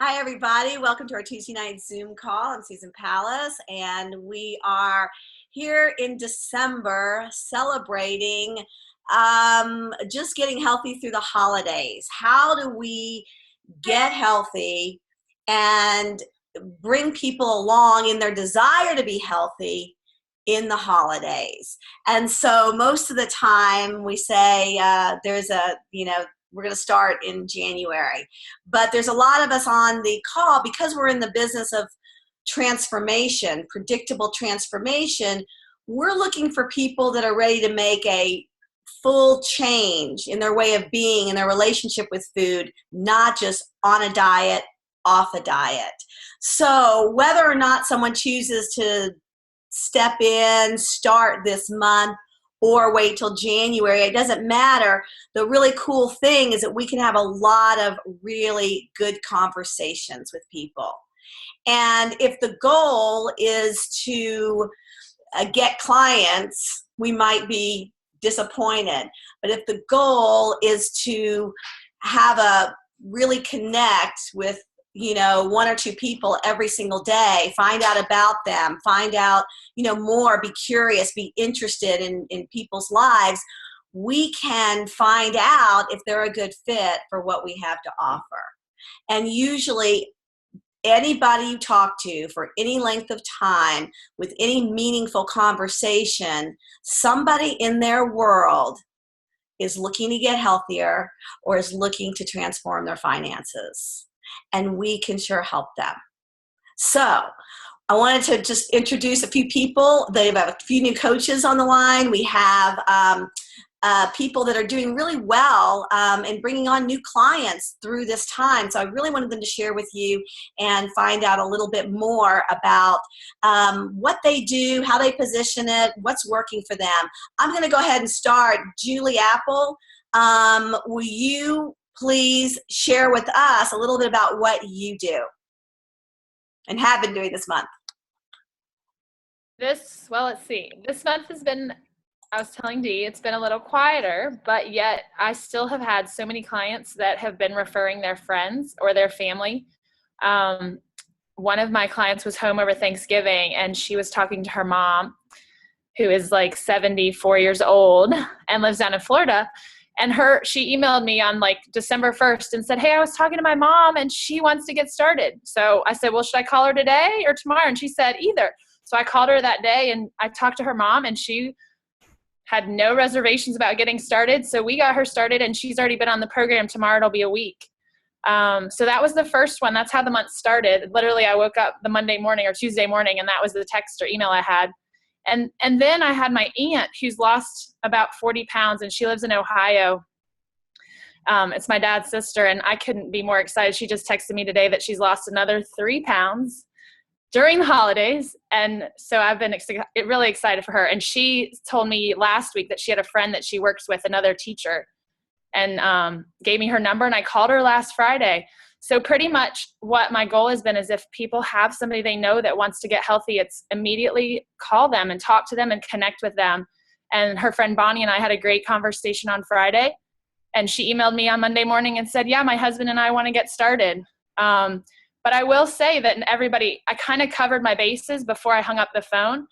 Hi, everybody. Welcome to our Tuesday night Zoom call. I'm Susan Palace, and we are here in December celebrating just getting healthy through the holidays. How do we get healthy and bring people along in their desire to be healthy in the holidays? And so most of the time we say we're going to start in January. But there's a lot of us on the call because we're in the business of transformation, predictable transformation. We're looking for people that are ready to make a full change in their way of being, in their relationship with food, not just on a diet, off a diet. So whether or not someone chooses to step in, start this month, or wait till January, it doesn't matter. The really cool thing is that we can have a lot of really good conversations with people. And if the goal is to get clients, we might be disappointed. But if the goal is to have a really connect with one or two people every single day, find out about them, find out, more, be curious, be interested in people's lives, we can find out if they're a good fit for what we have to offer. And usually anybody you talk to for any length of time with any meaningful conversation, somebody in their world is looking to get healthier or is looking to transform their finances. And we can sure help them. So I wanted to just introduce a few people. They have a few new coaches on the line. We have people that are doing really well and bringing on new clients through this time. So I really wanted them to share with you and find out a little bit more about what they do, how they position it, what's working for them. I'm going to go ahead and start. Julie Apple, will you please share with us a little bit about what you do and have been doing this month? Let's see. This month has been, I was telling Dee, it's been a little quieter, but yet I still have had so many clients that have been referring their friends or their family. One of my clients was home over Thanksgiving, and she was talking to her mom, who is like 74 years old and lives down in Florida. And she emailed me on like December 1st and said, hey, I was talking to my mom and she wants to get started. So I said, well, should I call her today or tomorrow? And she said, either. So I called her that day and I talked to her mom, and she had no reservations about getting started. So we got her started, and she's already been on the program. Tomorrow it'll be a week. So that was the first one. That's how the month started. Literally, I woke up the Monday morning or Tuesday morning, and that was the text or email I had. And then I had my aunt who's lost about 40 pounds, and she lives in Ohio. It's my dad's sister, and I couldn't be more excited. She just texted me today that she's lost another 3 pounds during the holidays. And so I've been really excited for her. And she told me last week that she had a friend that she works with, another teacher, and gave me her number, and I called her last Friday. So pretty much what my goal has been is if people have somebody they know that wants to get healthy, it's immediately call them and talk to them and connect with them. And her friend Bonnie and I had a great conversation on Friday, and she emailed me on Monday morning and said, yeah, my husband and I want to get started. But I will say that I kind of covered my bases before I hung up the phone,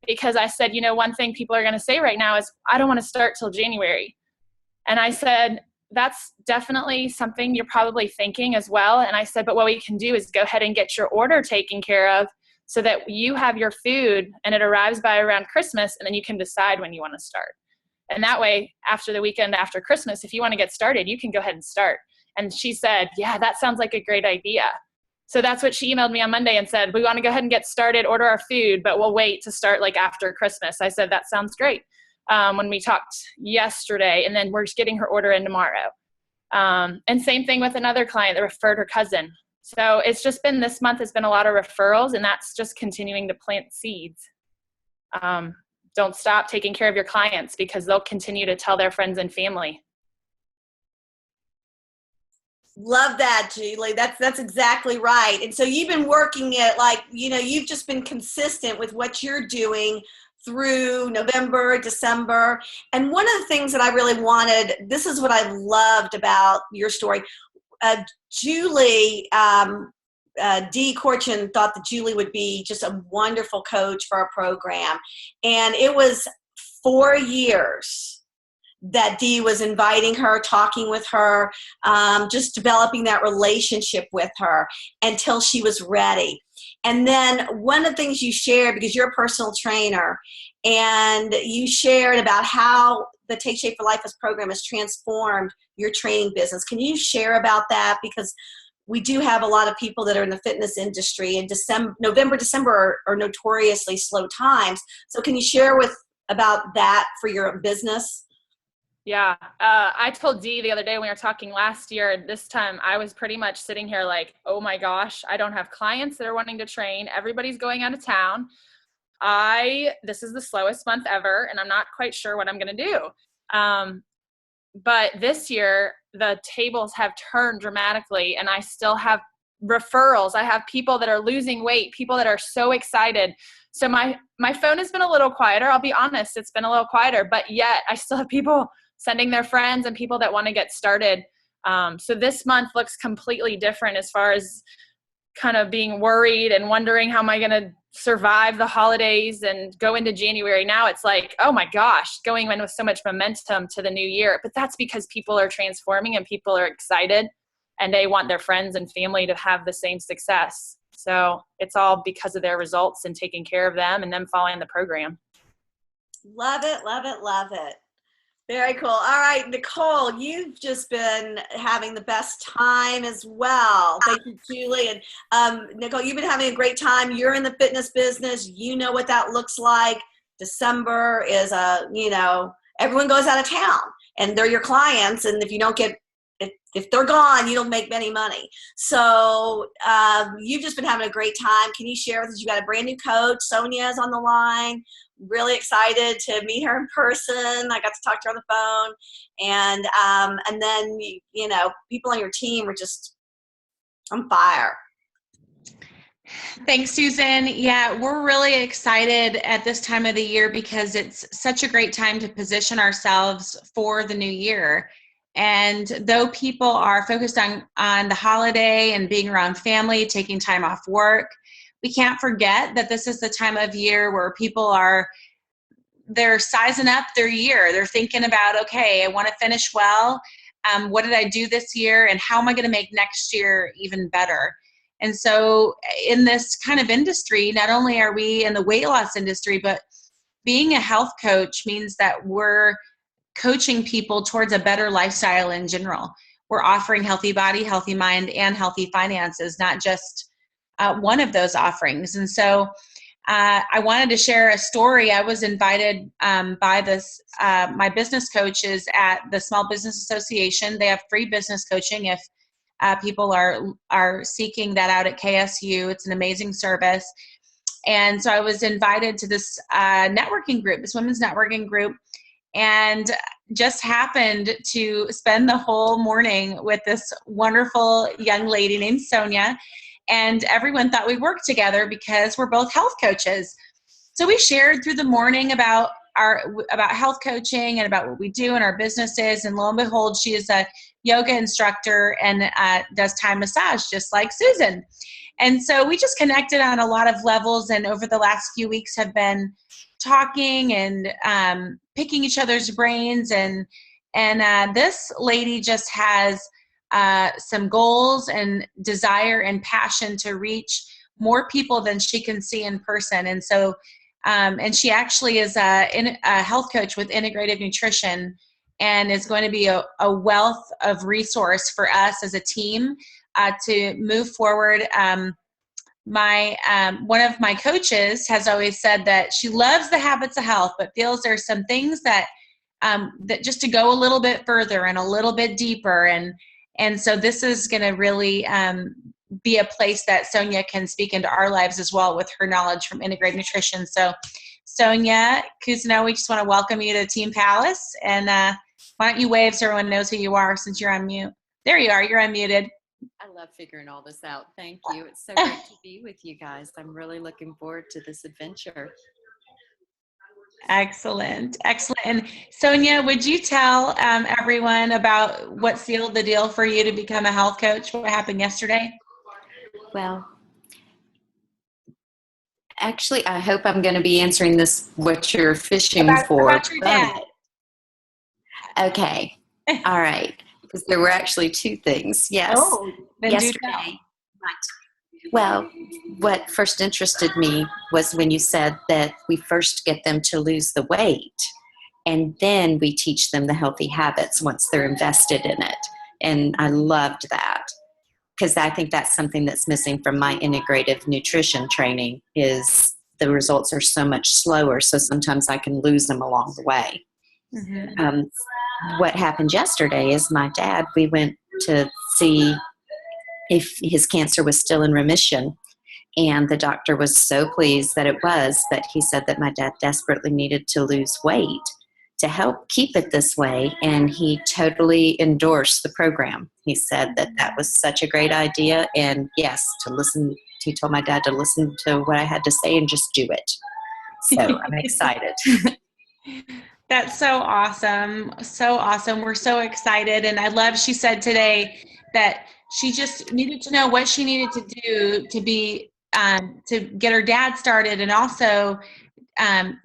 because I said, one thing people are going to say right now is, I don't want to start till January. And I said, that's definitely something you're probably thinking as well. And I said, but what we can do is go ahead and get your order taken care of so that you have your food and it arrives by around Christmas, and then you can decide when you want to start. And that way, after the weekend after Christmas, if you want to get started, you can go ahead and start. And she said, yeah, that sounds like a great idea. So that's what she emailed me on Monday and said, we want to go ahead and get started, order our food, but we'll wait to start like after Christmas. I said, that sounds great. When we talked yesterday, and then we're just getting her order in tomorrow. And same thing with another client that referred her cousin. So it's just been, this month has been a lot of referrals, and that's just continuing to plant seeds. Don't stop taking care of your clients, because they'll continue to tell their friends and family. Love that, Julie. That's exactly right. And so you've been working it like, you've just been consistent with what you're doing through November, December. And one of the things that I really wanted, this is what I loved about your story. Julie, Dee Corchin thought that Julie would be just a wonderful coach for our program. And it was 4 years that Dee was inviting her, talking with her, just developing that relationship with her until she was ready. And then one of the things you shared, because you're a personal trainer, and you shared about how the Take Shape for Life program has transformed your training business. Can you share about that? Because we do have a lot of people that are in the fitness industry, and November, December are notoriously slow times. So can you share about that for your business? Yeah. I told Dee the other day when we were talking last year, this time I was pretty much sitting here like, oh my gosh, I don't have clients that are wanting to train. Everybody's going out of town. This is the slowest month ever, and I'm not quite sure what I'm going to do. But this year, the tables have turned dramatically, and I still have referrals. I have people that are losing weight, people that are so excited. So my phone has been a little quieter. I'll be honest, it's been a little quieter, but yet I still have people sending their friends and people that want to get started. So this month looks completely different as far as kind of being worried and wondering how am I going to survive the holidays and go into January. Now it's like, oh my gosh, going in with so much momentum to the new year. But that's because people are transforming and people are excited and they want their friends and family to have the same success. So it's all because of their results and taking care of them and them following the program. Love it, love it, love it. Very cool. All right, Nicole, you've just been having the best time as well. Thank you, Julie. And Nicole, you've been having a great time. You're in the fitness business. You know what that looks like. December is everyone goes out of town and they're your clients. And if you don't get, if they're gone, you don't make any money. So you've just been having a great time. Can you share with us? You got a brand new coach. Sonia is on the line. Really excited to meet her in person. I got to talk to her on the phone, and then people on your team are just on fire. Thanks, Susan. Yeah, we're really excited at this time of the year because it's such a great time to position ourselves for the new year. And though people are focused on the holiday and being around family, taking time off work, we can't forget that this is the time of year where people they're sizing up their year. They're thinking about, okay, I want to finish well. What did I do this year? And how am I going to make next year even better? And so in this kind of industry, not only are we in the weight loss industry, but being a health coach means that we're coaching people towards a better lifestyle in general. We're offering healthy body, healthy mind, and healthy finances, not just one of those offerings. And so I wanted to share a story. I was invited by my business coaches at the Small Business Association. They have free business coaching if people are seeking that out at KSU. It's an amazing service. And so I was invited to this networking group, this women's networking group, and just happened to spend the whole morning with this wonderful young lady named Sonia. And everyone thought we worked together because we're both health coaches. So we shared through the morning about health coaching and about what we do in our businesses. And lo and behold, she is a yoga instructor and does Thai massage just like Susan. And so we just connected on a lot of levels, and over the last few weeks have been talking and picking each other's brains. And this lady just has some goals and desire and passion to reach more people than she can see in person. And so, and she actually is a health coach with Integrative Nutrition and is going to be a wealth of resource for us as a team to move forward. One of my coaches has always said that she loves the habits of health, but feels there's some things that just to go a little bit further and a little bit deeper. And so this is going to really be a place that Sonia can speak into our lives as well with her knowledge from Integrative Nutrition. So Sonia Cousineau, we just want to welcome you to Team Palace. And why don't you wave so everyone knows who you are since you're on mute. There you are. You're unmuted. I love figuring all this out. Thank you. It's so great to be with you guys. I'm really looking forward to this adventure. Excellent. Excellent. And Sonia, would you tell everyone about what sealed the deal for you to become a health coach? What happened yesterday? Well, actually, I hope I'm going to be answering this what you're fishing for. About your dad. Okay. All right. Because there were actually two things. Yes. Oh, then do tell. Yesterday. Right. Well, what first interested me was when you said that we first get them to lose the weight and then we teach them the healthy habits once they're invested in it. And I loved that because I think that's something that's missing from my integrative nutrition training is the results are so much slower. So sometimes I can lose them along the way. Mm-hmm. What happened yesterday is my dad, we went to see if his cancer was still in remission. And the doctor was so pleased that it was, that he said that my dad desperately needed to lose weight to help keep it this way. And he totally endorsed the program. He said that that was such a great idea. And yes, he told my dad to listen to what I had to say and just do it. So I'm excited. That's so awesome. So awesome. We're so excited. And I love, she said today that she just needed to know what she needed to do to be, to get her dad started and also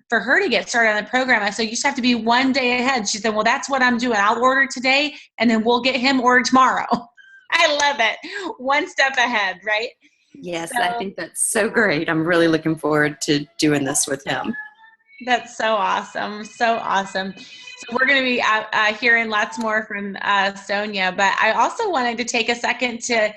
for her to get started on the program. I said, you just have to be one day ahead. She said, well, that's what I'm doing. I'll order today and then we'll get him ordered tomorrow. I love it. One step ahead, right? Yes, so, I think that's so great. I'm really looking forward to doing this with him. That's so awesome. So awesome. So we're going to be hearing lots more from Sonia, but I also wanted to take a second to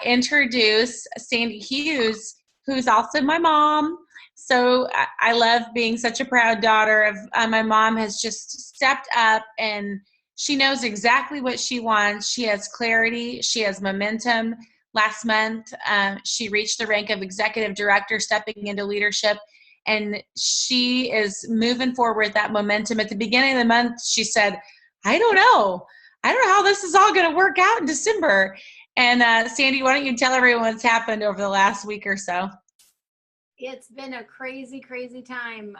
introduce Sandy Hughes, who's also my mom. So I love being such a proud daughter of my mom has just stepped up and she knows exactly what she wants. She has clarity. She has momentum. Last month, she reached the rank of executive director, stepping into leadership. And she is moving forward with that momentum. At the beginning of the month, she said, I don't know how this is all going to work out in December. And Sandy, why don't you tell everyone what's happened over the last week or so? It's been a crazy, crazy time.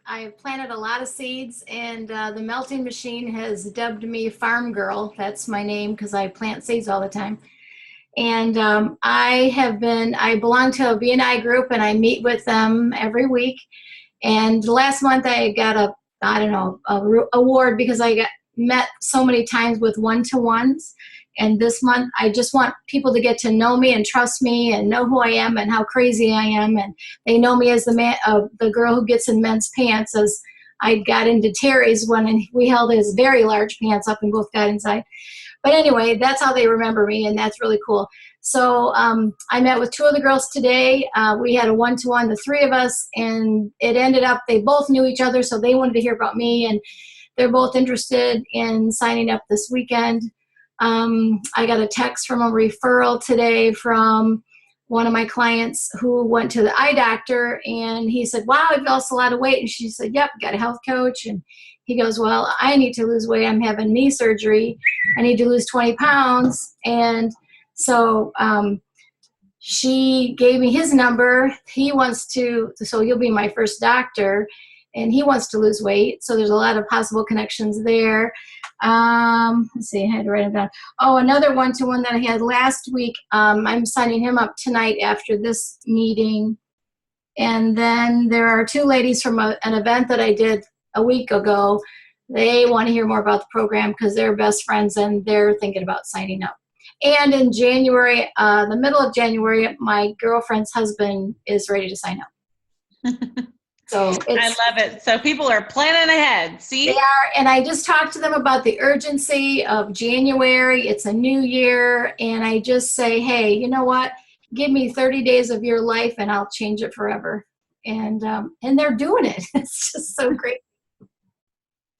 I've planted a lot of seeds, and the melting machine has dubbed me Farm Girl. That's my name because I plant seeds all the time. And I belong to a BNI group, and I meet with them every week. And last month I got a award because I met so many times with one-to-ones. And this month, I just want people to get to know me and trust me and know who I am and how crazy I am. And they know me as the girl who gets in men's pants, as I got into Terry's when we held his very large pants up and both got inside. But anyway, that's how they remember me, and that's really cool. So I met with two of the girls today. We had a one-to-one, the three of us, and it ended up they both knew each other, so they wanted to hear about me, and they're both interested in signing up this weekend. I got a text from a referral today from one of my clients who went to the eye doctor, and he said, wow, I've lost a lot of weight. And she said, yep, got a health coach. And he goes, well, I need to lose weight. I'm having knee surgery. I need to lose 20 pounds. And so she gave me his number. He wants to, so he'll be my first doctor, and he wants to lose weight. So there's a lot of possible connections there. Let's see, I had to write it down. Oh, another one-to-one that I had last week. I'm signing him up tonight after this meeting. And then there are two ladies from an event that I did a week ago. They want to hear more about the program because they're best friends and they're thinking about signing up. And in January, the middle of January, my girlfriend's husband is ready to sign up. So I love it. So people are planning ahead. See? They are. And I just talked to them about the urgency of January. It's a new year. And I just say, hey, you know what? Give me 30 days of your life and I'll change it forever. And they're doing it. It's just so great.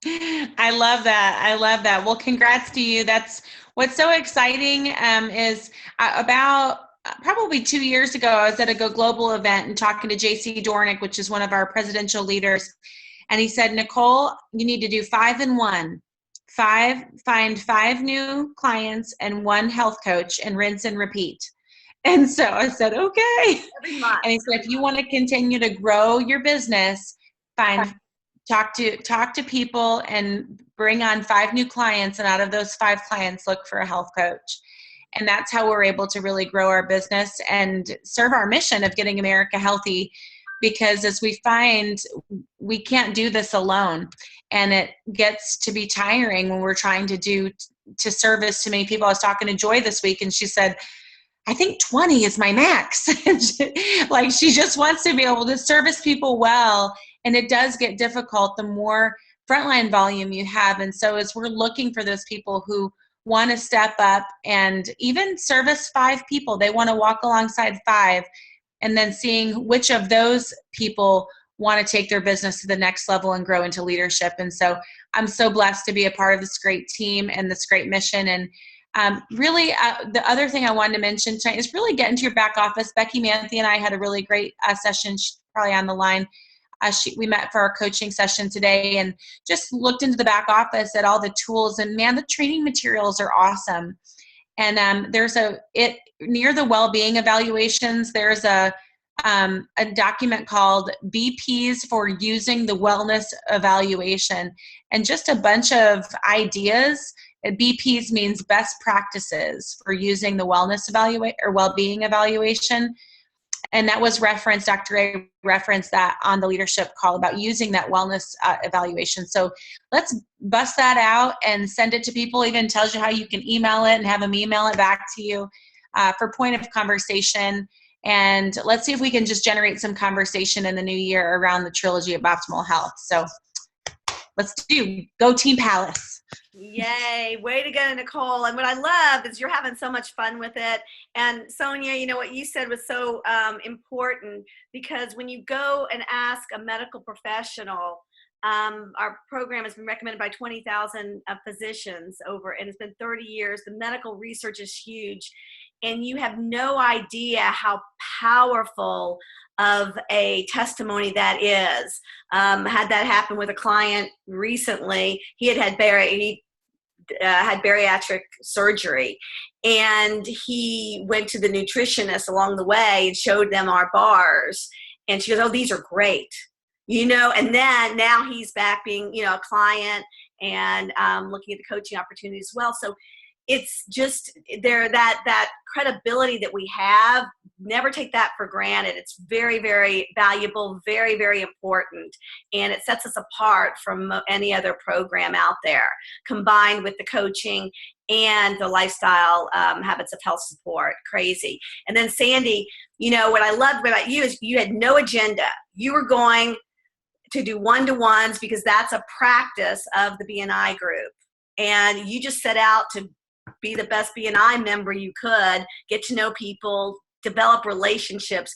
I love that. I love that. Well, congrats to you. That's what's so exciting is about probably 2 years ago, I was at a Go Global event and talking to JC Dornick, which is one of our presidential leaders. And he said, Nicole, you need to do 5 and 1. Find 5 new clients and 1 health coach and rinse and repeat. And so I said, okay. Every month. And he said, if you want to continue to grow your business, find talk to people and bring on 5 new clients, and out of those 5 clients, look for a health coach. And that's how we're able to really grow our business and serve our mission of getting America healthy. Because as we find, we can't do this alone, and it gets to be tiring when we're trying to service to many people. I was talking to Joy this week, and she said, I think 20 is my max. Like, she just wants to be able to service people well, and it does get difficult the more frontline volume you have. And so as we're looking for those people who want to step up and even service 5 people, they want to walk alongside 5, and then seeing which of those people want to take their business to the next level and grow into leadership. And so I'm so blessed to be a part of this great team and this great mission. And really, the other thing I wanted to mention tonight is really get into your back office. Becky Manthe and I had a really great session. She's probably on the line. We met for our coaching session today and just looked into the back office at all the tools. And man, the training materials are awesome. And there's near the well-being evaluations, there's a document called BPs for using the wellness evaluation, and just a bunch of ideas. BPs means best practices for using the wellness or well-being evaluation. And that was referenced, Dr. A referenced that on the leadership call about using that wellness evaluation. So let's bust that out and send it to people. Even tells you how you can email it and have them email it back to you for point of conversation. And let's see if we can just generate some conversation in the new year around the trilogy of optimal health. So let's go Team Palace. Yay, way to go, Nicole. And what I love is you're having so much fun with it. And Sonia, you know what you said was so important, because when you go and ask a medical professional, our program has been recommended by 20,000 physicians and it's been 30 years. The medical research is huge, and you have no idea how powerful of a testimony that is. Had that happen with a client recently. He had bariatric surgery, and he went to the nutritionist along the way and showed them our bars, and she goes, oh, these are great, and then now he's back being, a client and looking at the coaching opportunity as well. So it's just that credibility that we have, never take that for granted. It's very, very valuable, very, very important. And it sets us apart from any other program out there, combined with the coaching and the lifestyle habits of health support. Crazy. And then Sandy, what I loved about you is you had no agenda. You were going to do one-to-ones because that's a practice of the BNI group. And you just set out to be the best BNI member you could, get to know people, develop relationships.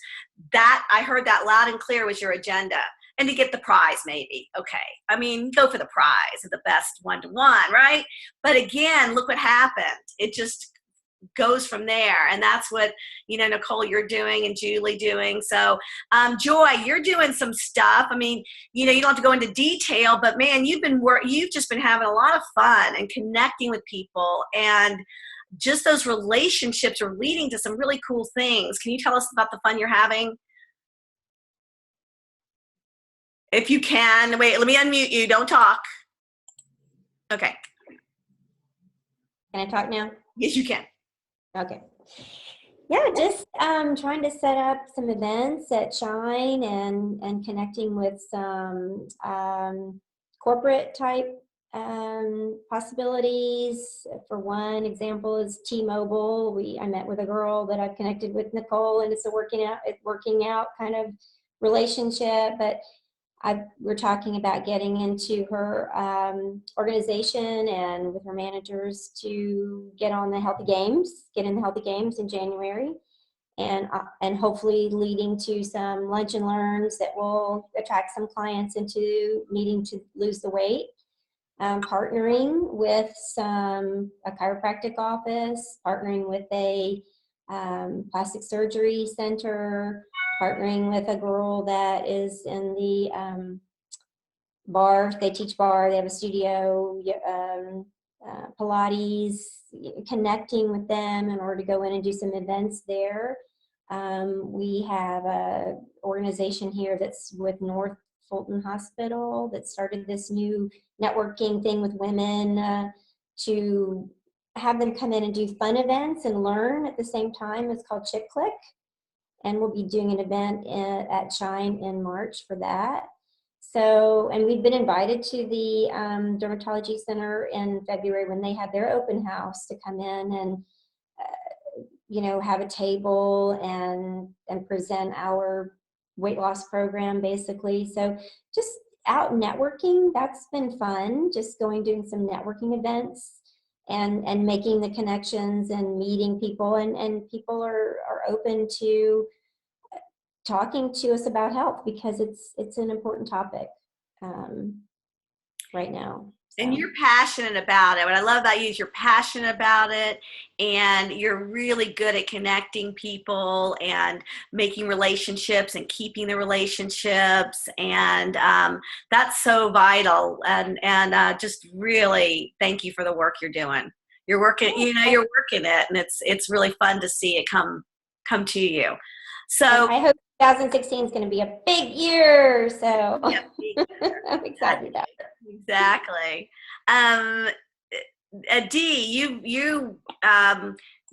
That, I heard that loud and clear, was your agenda. And to get the prize, maybe. Okay. I mean, go for the prize of the best one-to-one, right? But again, look what happened. It just goes from there. And that's what, Nicole, you're doing, and Julie doing. So, Joy, you're doing some stuff. I mean, you don't have to go into detail, but man, you've just been having a lot of fun and connecting with people, and just those relationships are leading to some really cool things. Can you tell us about the fun you're having? If you can. Wait, let me unmute you. Don't talk. Okay. Can I talk now? Yes, you can. Okay. Yeah, just trying to set up some events at Shine and connecting with some corporate type possibilities. For one example is T-Mobile. I met with a girl that I've connected with, Nicole, and it's a working out kind of relationship. But we're talking about getting into her organization and with her managers to get in the Healthy Games in January, and hopefully leading to some lunch and learns that will attract some clients into needing to lose the weight. Partnering with a chiropractic office, partnering with a plastic surgery center, partnering with a girl that is in the bar. They teach bar. They have a studio, Pilates, connecting with them in order to go in and do some events there. We have a organization here that's with North Fulton Hospital that started this new networking thing with women to have them come in and do fun events and learn at the same time. It's called Chick Click. And we'll be doing an event at Shine in March for that. So, and we've been invited to the Dermatology Center in February when they had their open house to come in and, you know, have a table and present our weight loss program basically. So just out networking, that's been fun. Just doing some networking events and making the connections and meeting people, and people are open to talking to us about health because it's an important topic right now. And So. you're passionate about it. What I love about you is you're passionate about it, and you're really good at connecting people and making relationships and keeping the relationships. And that's so vital. And just really thank you for the work you're doing. You're working, you know, you're working it, and it's really fun to see it come to you. So and I hope 2016 is going to be a big year. So yeah, I'm excited about it. Exactly. Dee, you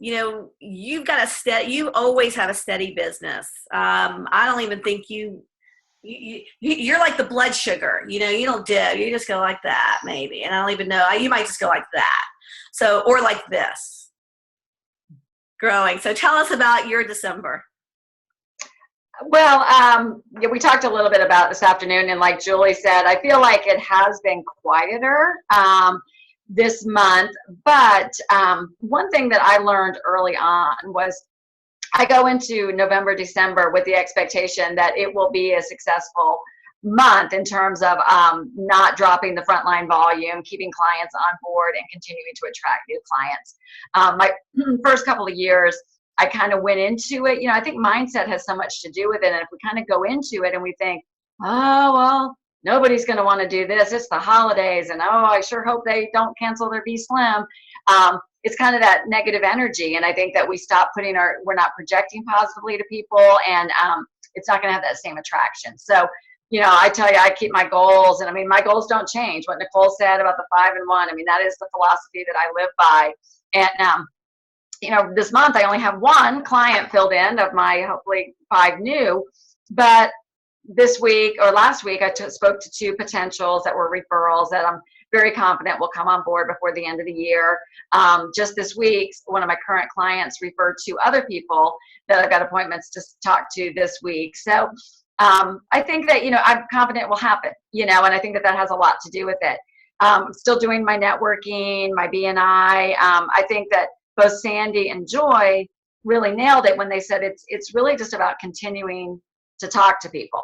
know, you've got you always have a steady business. I don't even think you're like the blood sugar, you know, you don't dip, you just go like that maybe. And I don't even know, you might just go like that. So, or like this growing. So tell us about your December. Well, yeah, we talked a little bit about this afternoon, and like Julie said, I feel like it has been quieter this month. But one thing that I learned early on was I go into November, December with the expectation that it will be a successful month in terms of not dropping the frontline volume, keeping clients on board, and continuing to attract new clients. My first couple of years, I kind of went into it, you know, I think mindset has so much to do with it. And if we kind of go into it and we think, oh, well, nobody's going to want to do this. It's the holidays. And, oh, I sure hope they don't cancel their Be Slim. It's kind of that negative energy. And I think that we stop we're not projecting positively to people, and it's not going to have that same attraction. So, you know, I tell you, I keep my goals, and I mean, my goals don't change. What Nicole said about the 5 and 1, I mean, that is the philosophy that I live by. And, you know, this month I only have 1 client filled in of my hopefully 5 new, but this week or last week I spoke to 2 potentials that were referrals that I'm very confident will come on board before the end of the year. Just this week, one of my current clients referred 2 other people that I've got appointments to talk to this week. So I think that, you know, I'm confident it will happen, you know, and I think that that has a lot to do with it. I'm still doing my networking, my BNI. I think that both Sandy and Joy really nailed it when they said it's really just about continuing to talk to people.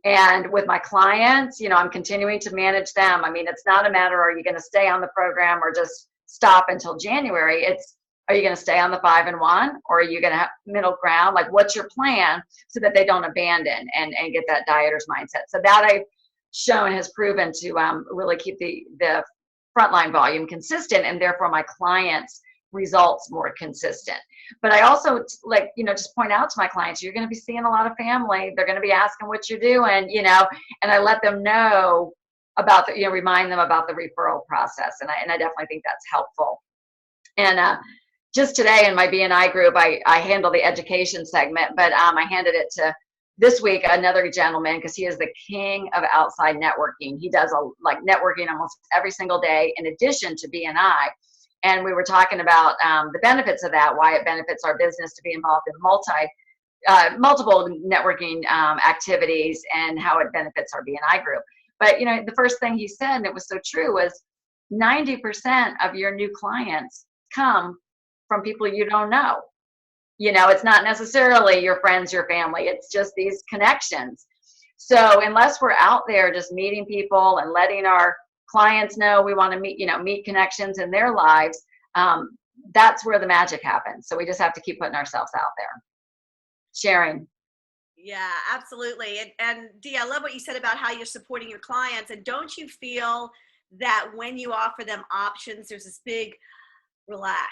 And with my clients, you know, I'm continuing to manage them. I mean, it's not a matter, are you going to stay on the program or just stop until January? It's, are you going to stay on the 5 and 1, or are you going to have middle ground? Like, what's your plan so that they don't abandon and get that dieter's mindset? So that I've shown has proven to really keep the frontline volume consistent, and therefore my clients' results more consistent. But I also, like, you know, just point out to my clients, you're going to be seeing a lot of family. They're going to be asking what you're doing, you know, and I let them know about the, you know, remind them about the referral process. And I definitely think that's helpful. And just today in my BNI group, I handle the education segment, but I handed it to this week another gentleman, because he is the king of outside networking. He does like networking almost every single day in addition to BNI. And we were talking about the benefits of that, why it benefits our business to be involved in multiple networking activities, and how it benefits our BNI group. But, you know, the first thing he said, and it was so true, was 90% of your new clients come from people you don't know. You know, it's not necessarily your friends, your family. It's just these connections. So unless we're out there just meeting people and letting our clients know we want to meet connections in their lives, that's where the magic happens. So we just have to keep putting ourselves out there, sharing. Yeah, absolutely. And Dee, I love what you said about how you're supporting your clients. And don't you feel that when you offer them options, there's this big relax?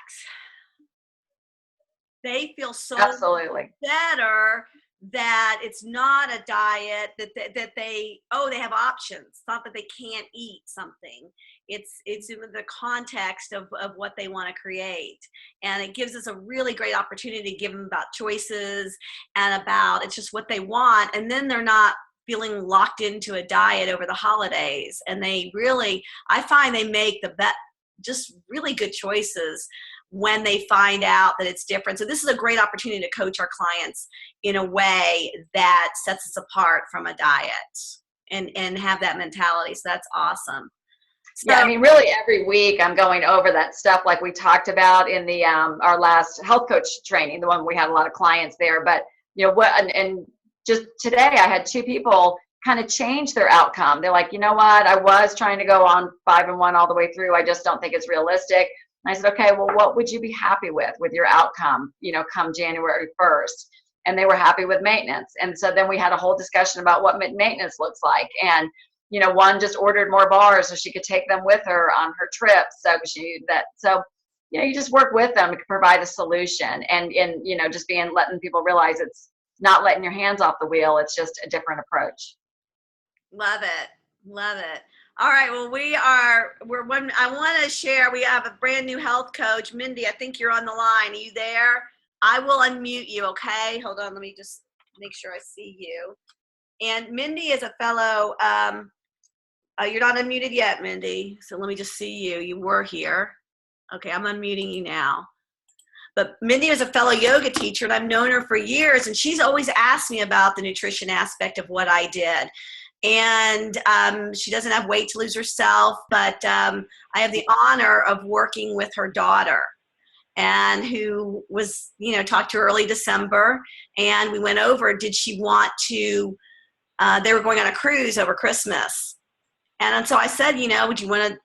They feel so Absolutely better that it's not a diet that they have options. It's not that they can't eat something. It's in the context of what they want to create, and it gives us a really great opportunity to give them about choices and about it's just what they want, and then they're not feeling locked into a diet over the holidays. And they really, I find they make just really good choices when they find out that it's different. So this is a great opportunity to coach our clients in a way that sets us apart from a diet and have that mentality. So that's awesome. So, yeah, I mean, really every week I'm going over that stuff like we talked about in the our last health coach training, the one we had a lot of clients there. But you know what, and just today I had 2 people kind of change their outcome. They're like, you know what, I was trying to go on 5 and 1 all the way through. I just don't think it's realistic. And I said, okay, well, what would you be happy with your outcome, you know, come January 1st? And they were happy with maintenance. And so then we had a whole discussion about what maintenance looks like. And, you know, one just ordered more bars so she could take them with her on her trip. So you know, you just work with them to provide a solution, and you know, just letting people realize it's not letting your hands off the wheel. It's just a different approach. love it. Love it. All right. Well, I want to share, we have a brand new health coach. Mindy, I think you're on the line. Are you there? I will unmute you. Okay. Hold on. Let me just make sure I see you. And Mindy is a fellow, you're not unmuted yet, Mindy. So let me just see you. You were here. Okay. I'm unmuting you now. But Mindy is a fellow yoga teacher, and I've known her for years, and she's always asked me about the nutrition aspect of what I did. And she doesn't have weight to lose herself, but I have the honor of working with her daughter, and who was, you know, talked to her early December, and we went over, did she want to, they were going on a cruise over Christmas. And so I said, you know, would you want to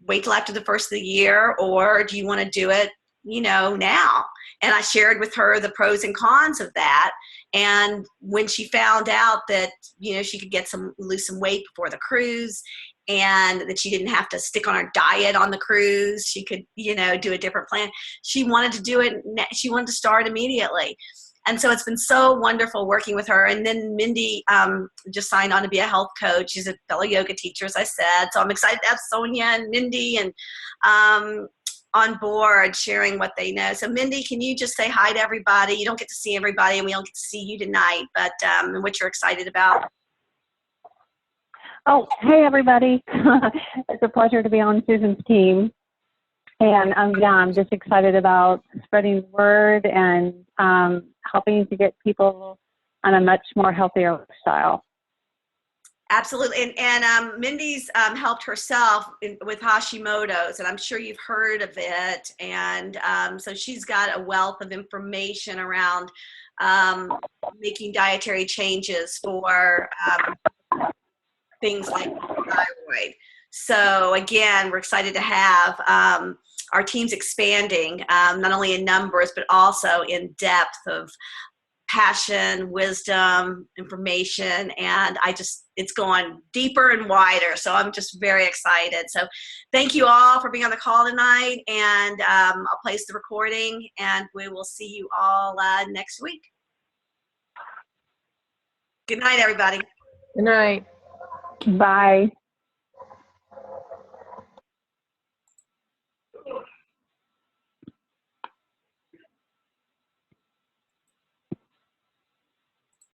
wait till after the first of the year, or do you want to do it, you know, now? And I shared with her the pros and cons of that. And when she found out that, you know, she could lose some weight before the cruise, and that she didn't have to stick on her diet on the cruise, she could, you know, do a different plan. She wanted to do it. She wanted to start immediately. And so it's been so wonderful working with her. And then Mindy just signed on to be a health coach. She's a fellow yoga teacher, as I said. So I'm excited to have Sonia and Mindy and on board sharing what they know. So Mindy, can you just say hi to everybody? You don't get to see everybody, and we don't get to see you tonight, but and what you're excited about. Oh, hey everybody. It's a pleasure to be on Susan's team. And I'm just excited about spreading the word and helping to get people on a much more healthier lifestyle. Absolutely. And Mindy's helped herself with Hashimoto's, and I'm sure you've heard of it. And so she's got a wealth of information around making dietary changes for things like thyroid. So again, we're excited to have our team's expanding, not only in numbers, but also in depth of passion, wisdom, information, and it's going deeper and wider. So I'm just very excited. So thank you all for being on the call tonight, and I'll place the recording, and we will see you all next week. Good night, everybody. Good night. Bye.